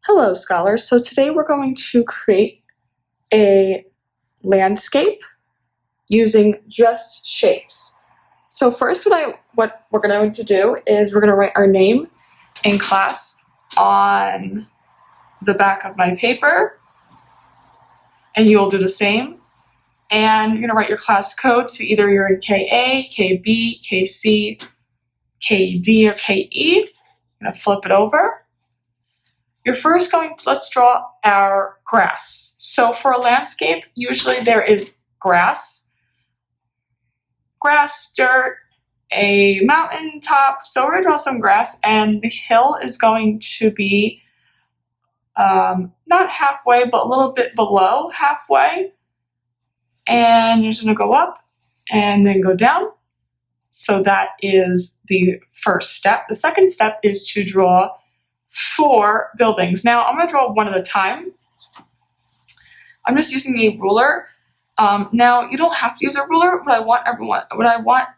Hello, scholars. So today we're going to create a landscape using just shapes. So first what we're going to do is we're going to write our name in class on the back of my paper, and you'll do the same. And you're going to write your class code, so either you're in KA, KB, KC, KD, or KE. I'm going to flip it over. You're first let's draw our grass. So for a landscape, usually there is grass, dirt, a mountain top. So we're gonna draw some grass, and the hill is going to be not halfway, but a little bit below halfway. And you're just gonna go up and then go down. So that is the first step. The second step is to draw 4 buildings. Now I'm going to draw one at a time. I'm just using a ruler. Now you don't have to use a ruler. What I want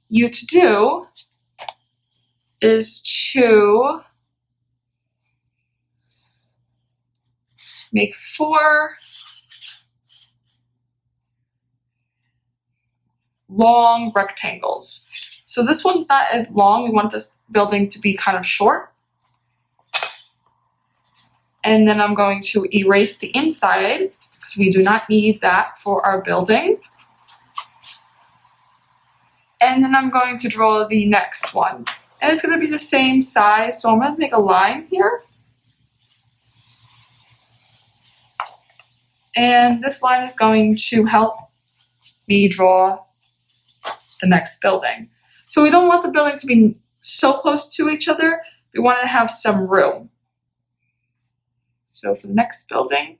you to do is to make 4 long rectangles. So this one's not as long. We want this building to be kind of short. And then I'm going to erase the inside because we do not need that for our building. And then I'm going to draw the next one. And it's going to be the same size, so I'm going to make a line here. And this line is going to help me draw the next building. So we don't want the building to be so close to each other. We want to have some room. So for the next building,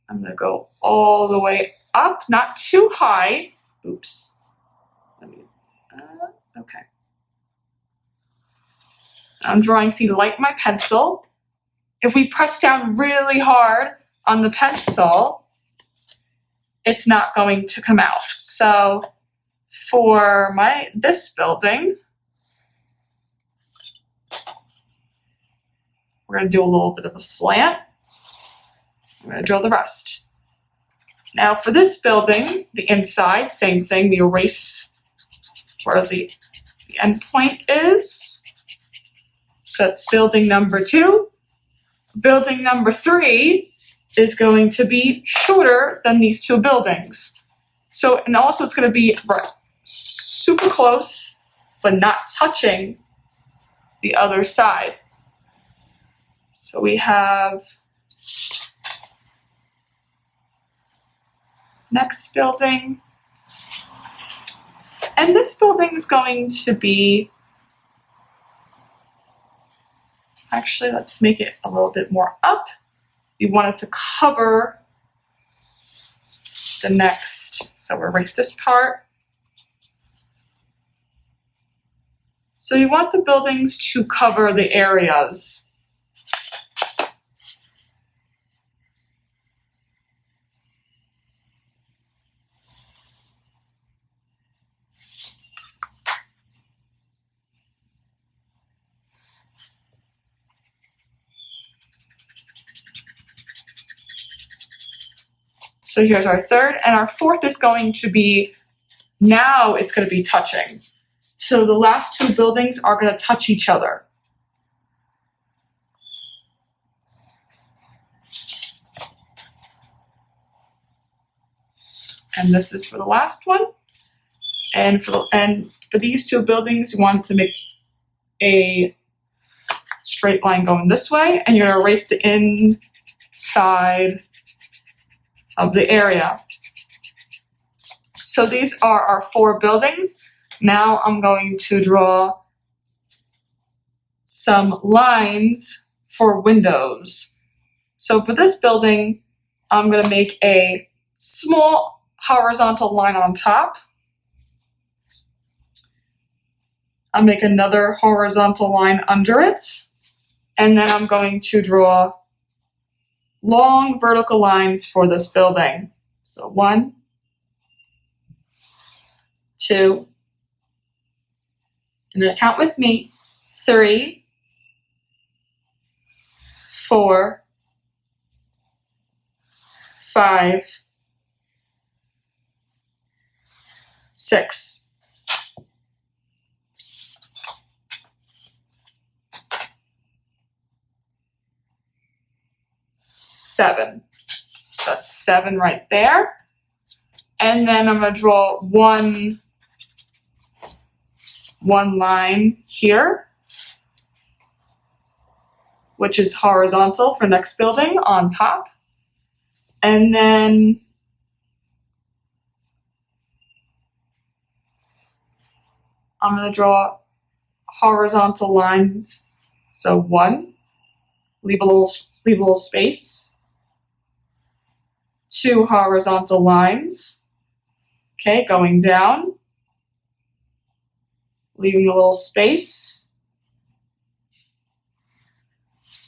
I'm going to go all the way up, not too high. Oops. Okay. I'm drawing, see, like my pencil. If we press down really hard on the pencil, it's not going to come out. So for this building, we're going to do a little bit of a slant. I'm going to draw the rest. Now for this building, the inside, same thing, we erase where the end point is. So that's building number 2. Building number 3 is going to be shorter than these 2 buildings. So, and also it's going to be super close, but not touching the other side. So we have next building. And this building is going to be, actually, let's make it a little bit more up. We want it to cover the next, so we'll erase this part. So you want the buildings to cover the areas. So here's our third, and our fourth is going to be, now it's going to be touching. So the last 2 buildings are going to touch each other. And this is for the last one. And for these 2 buildings, you want to make a straight line going this way, and you're going to erase the inside of the area. So these are our 4 buildings. Now I'm going to draw some lines for windows. So for this building, I'm going to make a small horizontal line on top. I'll make another horizontal line under it. And then I'm going to draw long vertical lines for this building. So 1, 2, and then count with me, 3, 4, 5, 6. Seven. That's 7 right there. And then I'm going to draw one line here, which is horizontal for next building on top. And then I'm going to draw horizontal lines. So 1, leave a little space. 2 horizontal lines. Okay, going down, leaving a little space.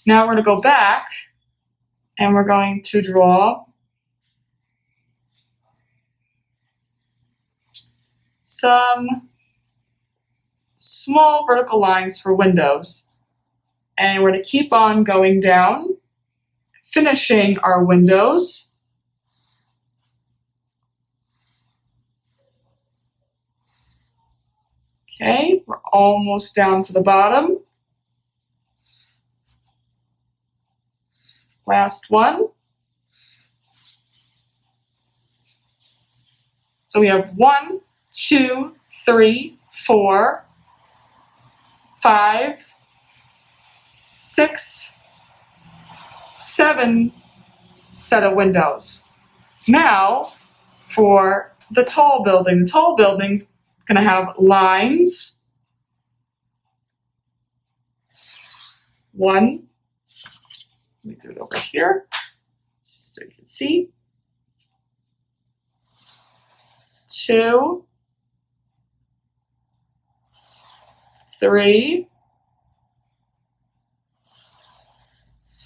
Now we're going to go back and we're going to draw some small vertical lines for windows. And we're going to keep on going down, finishing our windows. Okay, we're almost down to the bottom. Last one. So we have 1, 2, 3, 4, 5, 6, 7 set of windows. Now, for the tall building. The tall building's going to have lines. 1. Let me do it over here so you can see. 2, 3,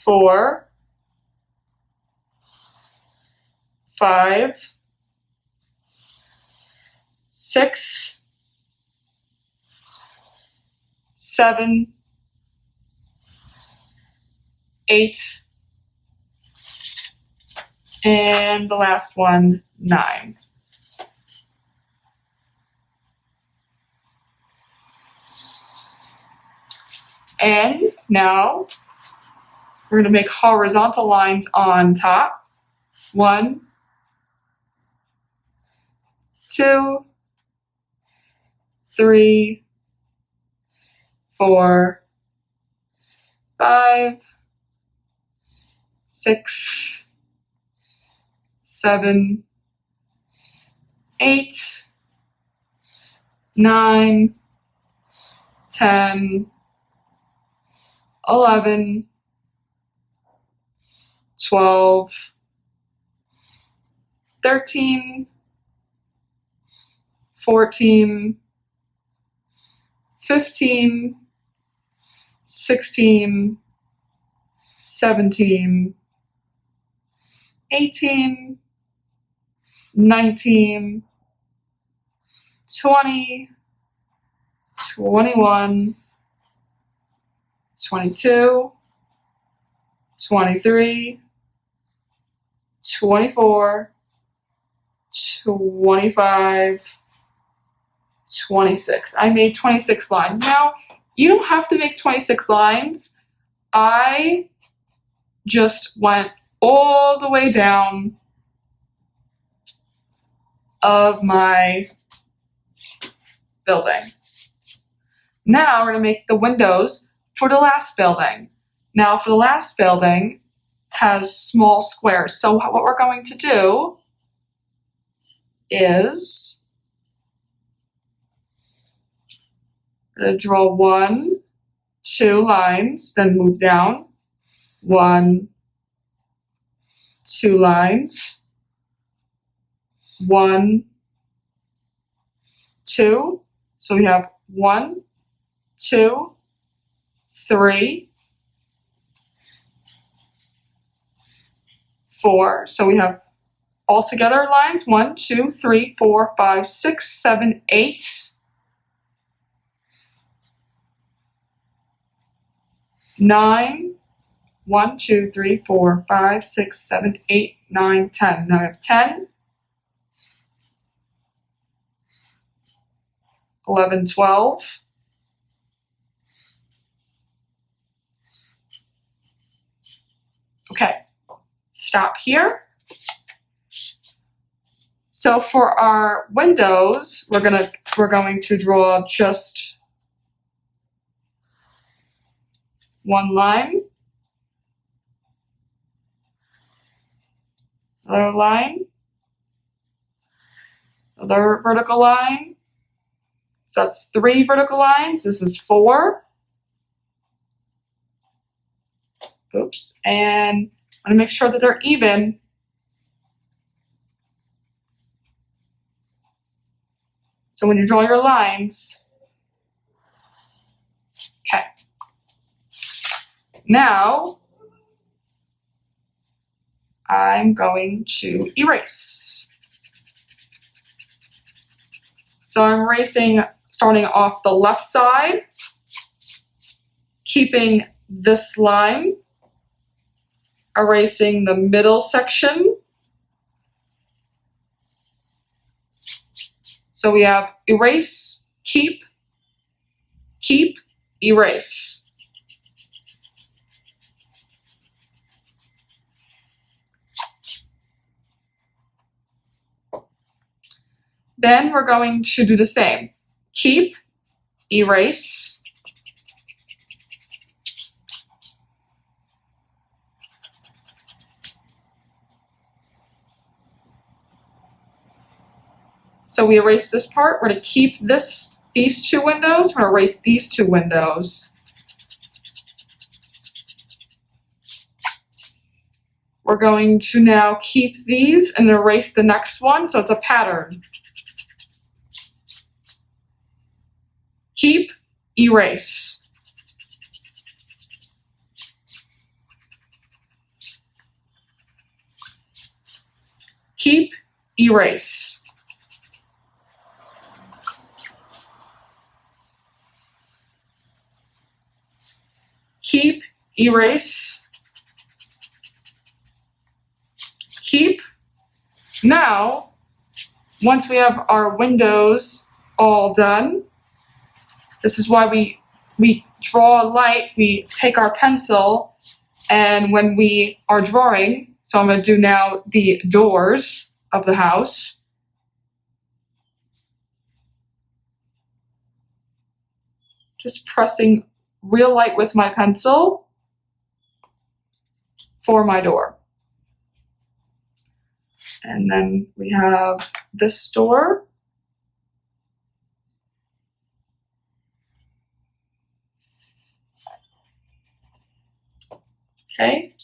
4, 5, 6, 7, 8, and the last one, 9. And now we're going to make horizontal lines on top. 1, 2, 3, 4, 5, 6, 7, 8, 9, 10, 11, 12, 13, 14, 15, 16, 17, 18, 19, 20, 21, 22, 23, 24, 25, 26. I made 26 lines. Now, you don't have to make 26 lines. I just went all the way down of my building. Now we're going to make the windows for the last building. Now for the last building has small squares. So what we're going to do is draw 1, 2 lines, then move down. 1, 2 lines. 1, 2. So we have 1, 2, 3, 4. So we have altogether lines 1, 2, 3, 4, 5, 6, 7, 8, 9, 1, 2, 3, 4, 5, 6, 7, 8, 9, 10. Now I have 10, 11, 12. Okay, stop here. So for our windows, we're going to draw just one line, another line, another vertical line. So that's 3 vertical lines. This is 4. Oops, and I want to make sure that they're even. So when you draw your lines, okay. Now, I'm going to erase. So I'm erasing, starting off the left side, keeping this line, erasing the middle section. So we have erase, keep, erase. Then we're going to do the same. Keep, erase. So we erase this part. We're going to keep these 2 windows. We're going to erase these 2 windows. We're going to now keep these and erase the next one, so it's a pattern. Keep, erase. Keep, erase. Keep, erase. Keep. Now, once we have our windows all done, this is why we draw a light, we take our pencil, and when we are drawing, so I'm going to do now the doors of the house. Just pressing real light with my pencil for my door. And then we have this door. Okay.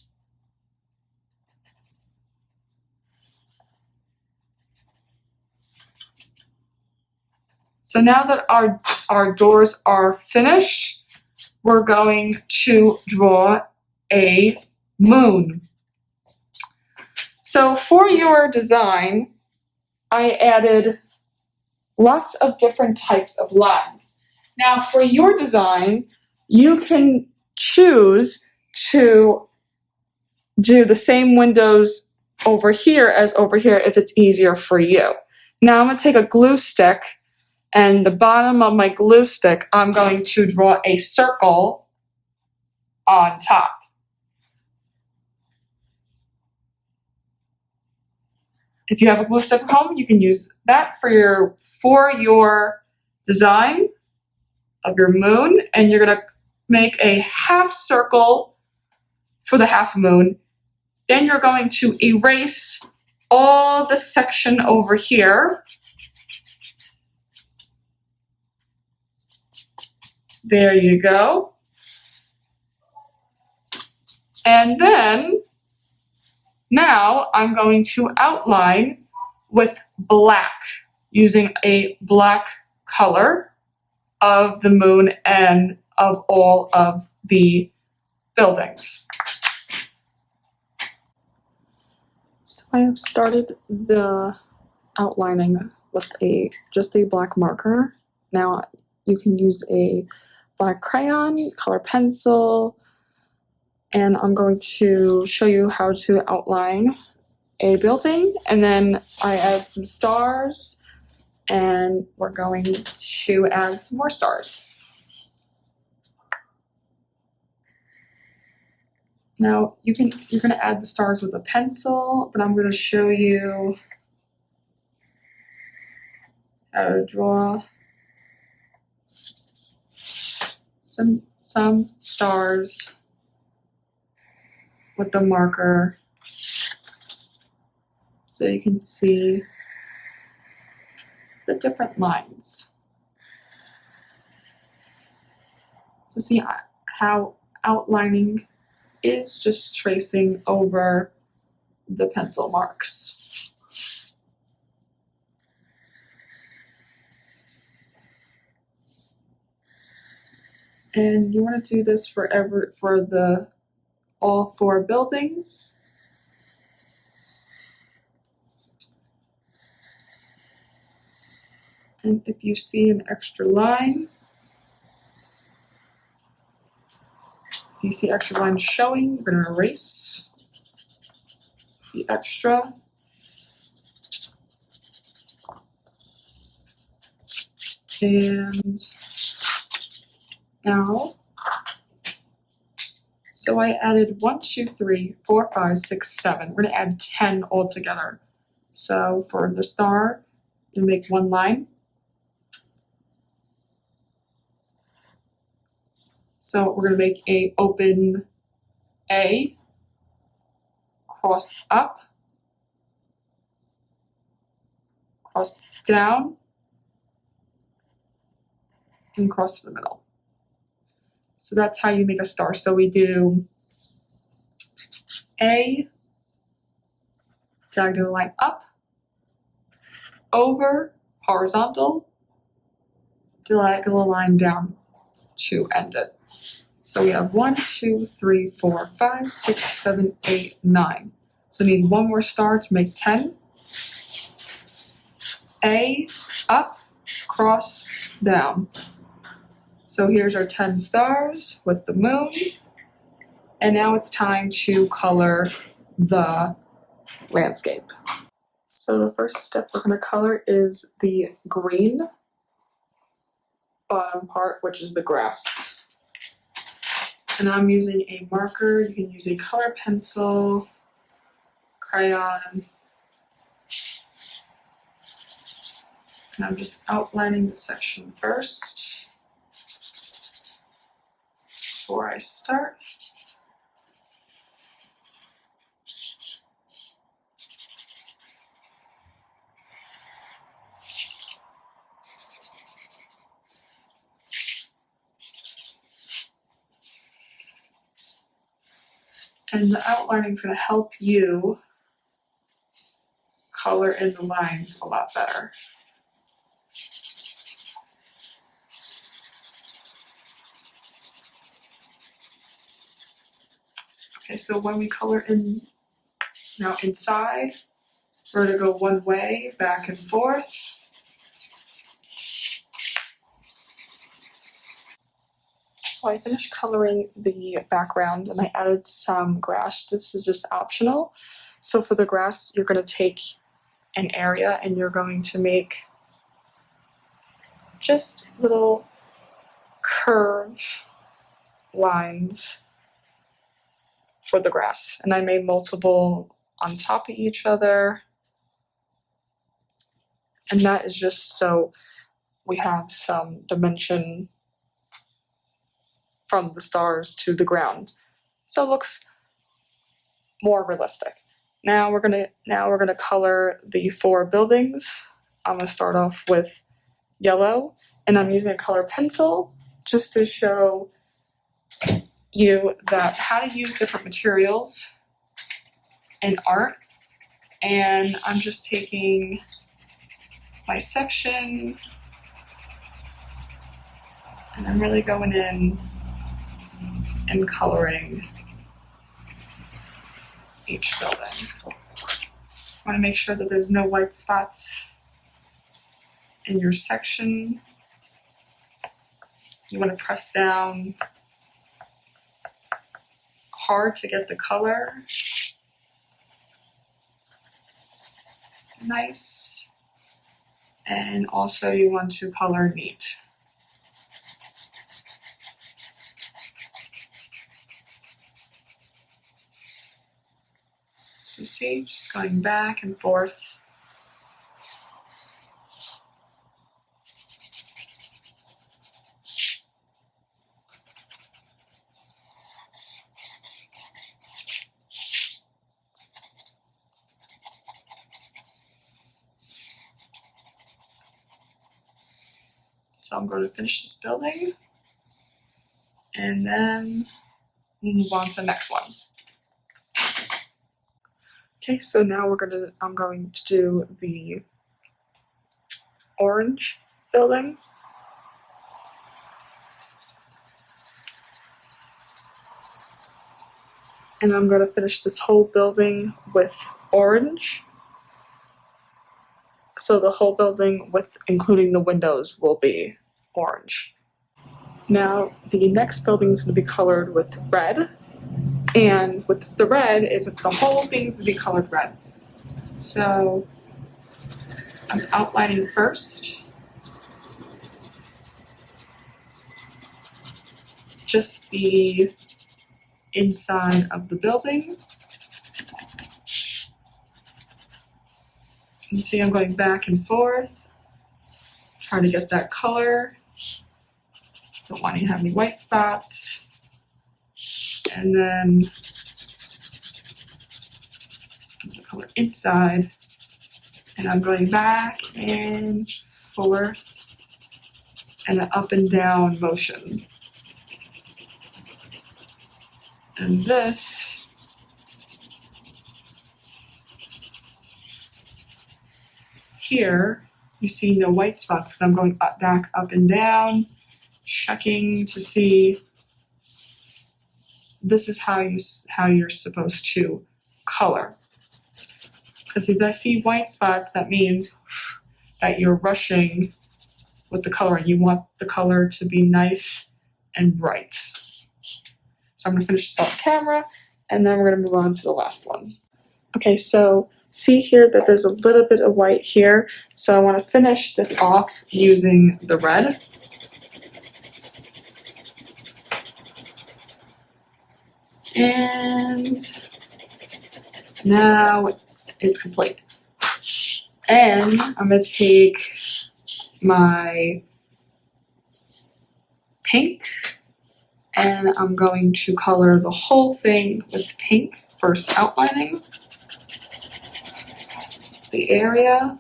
So now that our doors are finished, we're going to draw a moon. So for your design, I added lots of different types of lines. Now for your design, you can choose to do the same windows over here as over here if it's easier for you. Now I'm going to take a glue stick, and the bottom of my glue stick, I'm going to draw a circle on top. If you have a glue stick at home, you can use that for your design of your moon, and you're going to make a half circle for the half moon. Then you're going to erase all the section over here. There you go. And then, now I'm going to outline with black, using a black color of the moon and of all of the buildings. So I have started the outlining with just a black marker. Now you can use a black crayon, color pencil, and I'm going to show you how to outline a building, and then I add some stars, and we're going to add some more stars. Now you're going to add the stars with a pencil, but I'm going to show you how to draw some stars with the marker so you can see the different lines. So see how outlining is just tracing over the pencil marks. And you want to do this for all 4 buildings. And if you see an extra line, if you see extra lines showing, you're going to erase the extra. And now, so I added 1, 2, 3, 4, 5, 6, 7. We're going to add 10 altogether. So for the star, you make 1 line. So we're going to make a open A, cross up, cross down, and cross to the middle. So that's how you make a star. So we do A, diagonal line up, over, horizontal, diagonal line down to end it. So we have 1, 2, 3, 4, 5, 6, 7, 8, 9. So we need 1 more star to make 10. A, up, cross, down. So here's our 10 stars with the moon. And now it's time to color the landscape. So the first step we're going to color is the green bottom part, which is the grass. And I'm using a marker. You can use a color pencil, crayon. And I'm just outlining the section first before I start. And the outlining is going to help you color in the lines a lot better. Okay, so when we color in now inside, we're going to go one way, back and forth. So I finished coloring the background and I added some grass. This is just optional. So for the grass, you're going to take an area and you're going to make just little curve lines for the grass. And I made multiple on top of each other. And that is just so we have some dimension from the stars to the ground. So it looks more realistic. Now we're gonna color the 4 buildings. I'm gonna start off with yellow, and I'm using a color pencil just to show you that how to use different materials in art. And I'm just taking my section and I'm really going in and coloring each building. I want to make sure that there's no white spots in your section. You want to press down hard to get the color nice, and also you want to color neat. So see, just going back and forth. So I'm going to finish this building and then move on to the next one. Okay, so now I'm going to do the orange building. And I'm going to finish this whole building with orange. So the whole building, including the windows, will be orange. Now the next building is going to be colored with red. And with the red is the whole thing's to be colored red. So I'm outlining first. Just the inside of the building. You can see I'm going back and forth, trying to get that color. Don't want to have any white spots. And then the color inside. And I'm going back and forth and an up and down motion. And this here, you see no white spots because I'm going back up and down, checking to see. This is how you're supposed to color. Because if I see white spots, that means that you're rushing with the coloring. You want the color to be nice and bright. So I'm going to finish this off camera, and then we're going to move on to the last one. Okay, so see here that there's a little bit of white here. So I want to finish this off using the red. And now it's complete. And I'm going to take my pink and I'm going to color the whole thing with pink, first outlining the area.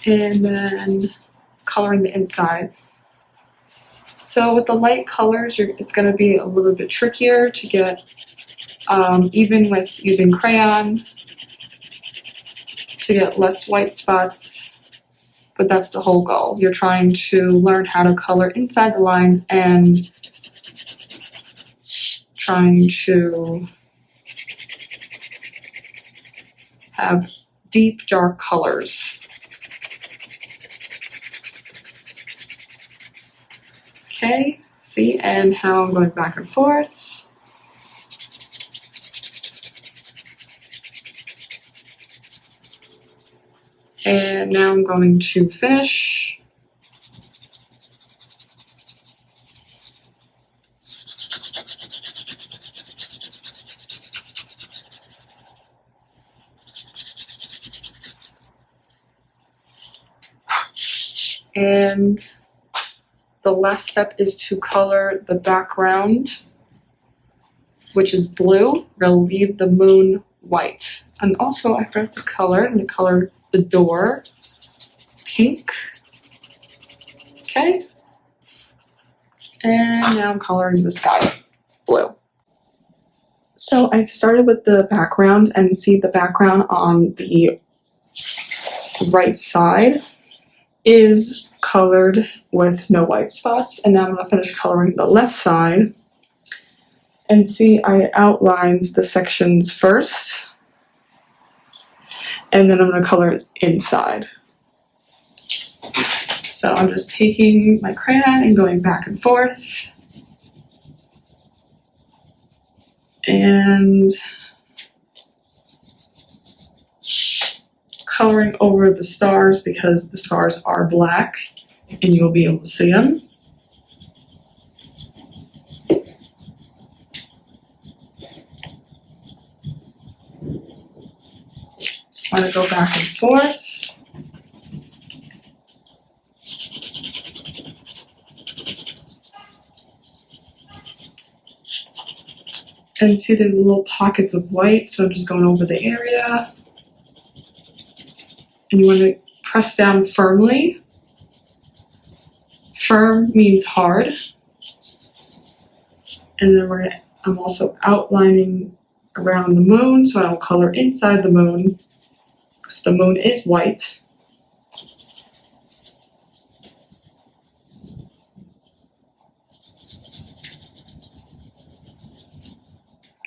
And then coloring the inside. So with the light colors, it's going to be a little bit trickier to get, even with using crayon, to get less white spots, but that's the whole goal. You're trying to learn how to color inside the lines and trying to have deep, dark colors. Okay, see, and how I'm going back and forth. And now I'm going to finish. And the last step is to color the background, which is blue. We're going to leave the moon white. And also I forgot to color, I'm going to color the door pink. Okay. And now I'm coloring the sky blue. So I've started with the background, and see the background on the right side is colored with no white spots, and now I'm going to finish coloring the left side, And see, I outlined the sections first, and then I'm going to color it inside. So I'm just taking my crayon and going back and forth. And coloring over the stars because the stars are black and you'll be able to see them. I'm going to go back and forth. And see there's little pockets of white, so I'm just going over the area. And you want to press down firmly. Firm means hard. And then I'm also outlining around the moon, so I'll color inside the moon, because the moon is white.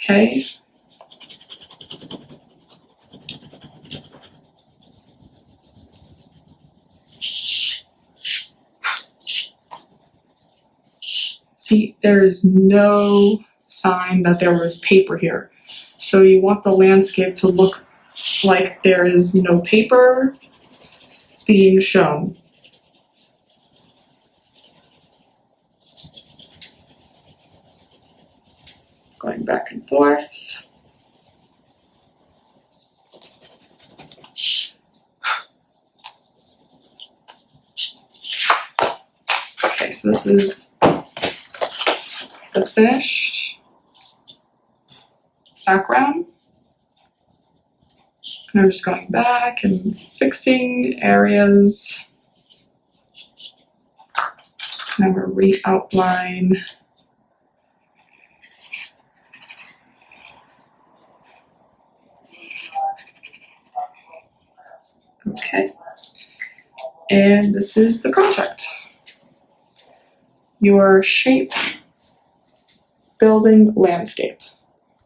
Okay. See, there's no sign that there was paper here. So you want the landscape to look like there is no paper being shown. Going back and forth. Okay, so this is the finished background. And I'm just going back and fixing areas. And I'm going to re-outline. Okay. And this is the project. Your shape building landscape.